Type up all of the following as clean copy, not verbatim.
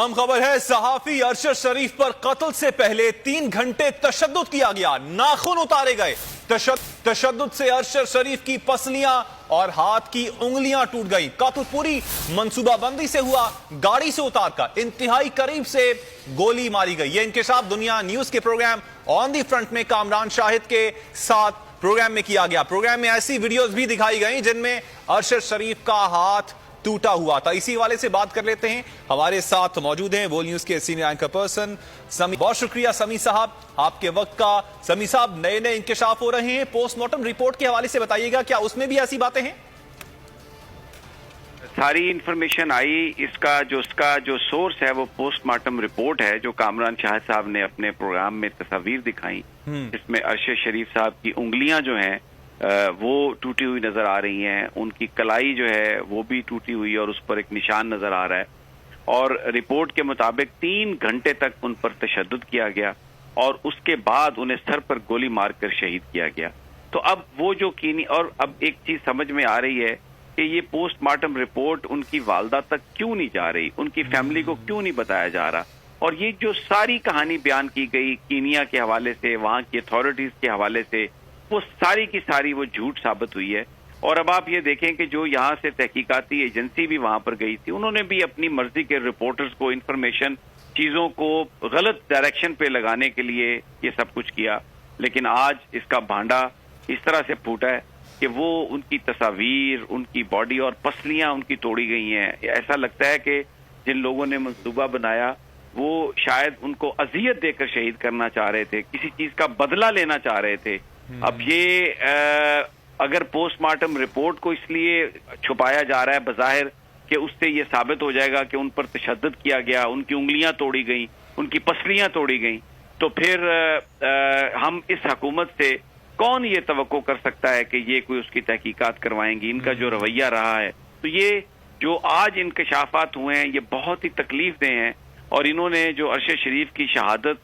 हम खबर है, सहाफी अरशद शरीफ पर कत्ल से पहले 3 घंटे तशद्दुद किया गया, नाखून उतारे गए। तशद्दुद से अरशद शरीफ की पसलियां और हाथ की उंगलियां टूट गई। कत्ल पूरी मंसूबाबंदी से हुआ, गाड़ी से उतारकर इंतहाई करीब से गोली मारी गई। यह इंकशाफ दुनिया न्यूज के प्रोग्राम ऑन दी फ्रंट में कामरान शाहिद के साथ प्रोग्राम में किया गया। प्रोग्राम में ऐसी वीडियोस भी दिखाई गई जिनमें अरशद शरीफ का हाथ टूटा हुआ था। इसी वाले से बात कर लेते हैं, हमारे साथ मौजूद हैं वो न्यूज के सीनियर एंकर पर्सन समी। बहुत शुक्रिया समी साहब आपके वक्त का। समी साहब, नए नए इंकशाफ हो रहे हैं, पोस्टमार्टम रिपोर्ट के हवाले से बताइएगा, क्या उसमें भी ऐसी बातें हैं? सारी इंफॉर्मेशन आई, इसका जो सोर्स है वो पोस्टमार्टम रिपोर्ट है जो कामरान शाहिद साहब ने अपने प्रोग्राम में तस्वीर दिखाई, जिसमें अरशद शरीफ साहब की उंगलियां जो हैं वो टूटी हुई नजर आ रही हैं, उनकी कलाई जो है वो भी टूटी हुई और उस पर एक निशान नजर आ रहा है। और रिपोर्ट के मुताबिक 3 घंटे तक उन पर तशद्दुद किया गया और उसके बाद उन्हें सर पर गोली मारकर शहीद किया गया। तो अब वो जो कीनी, और अब एक चीज समझ में आ रही है कि ये पोस्टमार्टम रिपोर्ट उनकी वालदा तक क्यों नहीं जा रही, उनकी फैमिली को क्यों नहीं बताया जा रहा। और ये जो सारी कहानी बयान की गई कीनिया के हवाले से, वहां की अथॉरिटीज के हवाले से, वो सारी की सारी वो झूठ साबित हुई है। और अब आप ये देखें कि जो यहाँ से तहकीकाती एजेंसी भी वहां पर गई थी, उन्होंने भी अपनी मर्जी के रिपोर्टर्स को इंफॉर्मेशन, चीजों को गलत डायरेक्शन पे लगाने के लिए ये सब कुछ किया। लेकिन आज इसका भांडा इस तरह से फूटा है कि वो उनकी तस्वीर, उनकी बॉडी और पसलियां उनकी तोड़ी गई हैं। ऐसा लगता है कि जिन लोगों ने मंसूबा बनाया वो शायद उनको अजियत देकर शहीद करना चाह रहे थे, किसी चीज का बदला लेना चाह रहे थे। अब ये अगर पोस्टमार्टम रिपोर्ट को इसलिए छुपाया जा रहा है बज़ाहिर कि उससे ये साबित हो जाएगा कि उन पर तशद्दुद किया गया, उनकी उंगलियां तोड़ी गई, उनकी पसलियां तोड़ी गई, तो फिर हम इस हुकूमत से कौन ये तवक्को कर सकता है कि ये कोई उसकी तहकीकात करवाएंगी। इनका जो रवैया रहा है, तो ये जो आज इंकशाफात हुए हैं ये बहुत ही तकलीफ देह हैं। और इन्होंने जो अरशद शरीफ की शहादत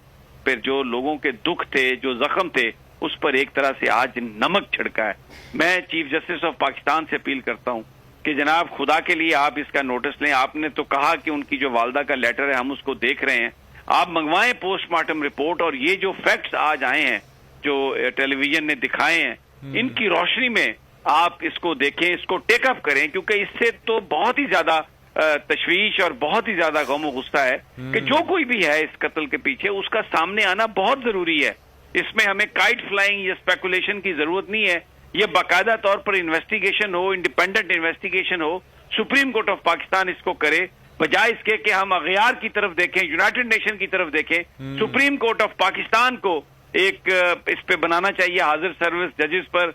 पर जो लोगों के दुख थे, जो जख्म थे, उस पर एक तरह से आज नमक छिड़का है। मैं चीफ जस्टिस ऑफ पाकिस्तान से अपील करता हूं कि जनाब खुदा के लिए आप इसका नोटिस लें। आपने तो कहा कि उनकी जो वालदा का लेटर है हम उसको देख रहे हैं, आप मंगवाएं पोस्टमार्टम रिपोर्ट। और ये जो फैक्ट्स आज आए हैं जो टेलीविजन ने दिखाए हैं, इनकी रोशनी में आप इसको देखें, इसको टेकअप करें, क्योंकि इससे तो बहुत ही ज्यादा तशवीश और बहुत ही ज्यादा गम गुस्सा है कि जो कोई भी है इस कत्ल के पीछे, उसका सामने आना बहुत जरूरी है। इसमें हमें काइट फ्लाइंग या स्पेकुलेशन की जरूरत नहीं है। ये बाकायदा तौर पर इन्वेस्टिगेशन हो, इंडिपेंडेंट इन्वेस्टिगेशन हो, सुप्रीम कोर्ट ऑफ पाकिस्तान इसको करे, बजाय इसके कि हम अगयार की तरफ देखें, यूनाइटेड नेशन की तरफ देखें। सुप्रीम कोर्ट ऑफ पाकिस्तान को एक इस पे बनाना चाहिए हाजिर सर्विस जजेस पर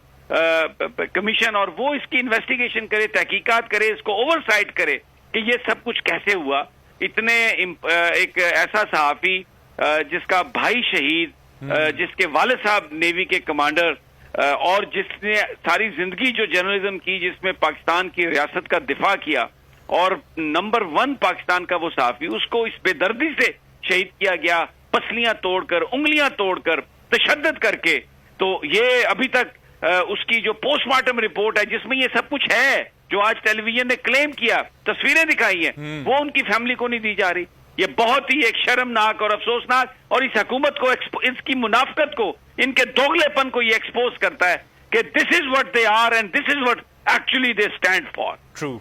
कमीशन, और वो इसकी इन्वेस्टिगेशन करे, तहकीकात करे, इसको ओवरसाइट करे कि ये सब कुछ कैसे हुआ। इतने एक ऐसा सहाफी जिसका भाई शहीद, जिसके वालिद साहब नेवी के कमांडर, और जिसने सारी जिंदगी जो जर्नलिज्म की, जिसमें पाकिस्तान की रियासत का दिफा किया, और नंबर 1 पाकिस्तान का वो सहाफी, उसको इस बेदर्दी से शहीद किया गया, पसलियां तोड़कर, उंगलियां तोड़कर, तशद्दुद करके। तो ये अभी तक उसकी जो पोस्टमार्टम रिपोर्ट है जिसमें ये सब कुछ है जो आज टेलीविजन ने क्लेम किया, तस्वीरें दिखाई हैं, वो उनकी फैमिली को नहीं दी जा रही। ये बहुत ही एक शर्मनाक और अफसोसनाक, और इस हुकूमत को, इसकी मुनाफिकत को, इनके दोगलेपन को ये एक्सपोज करता है कि this is what they are and this is what actually they stand for. True.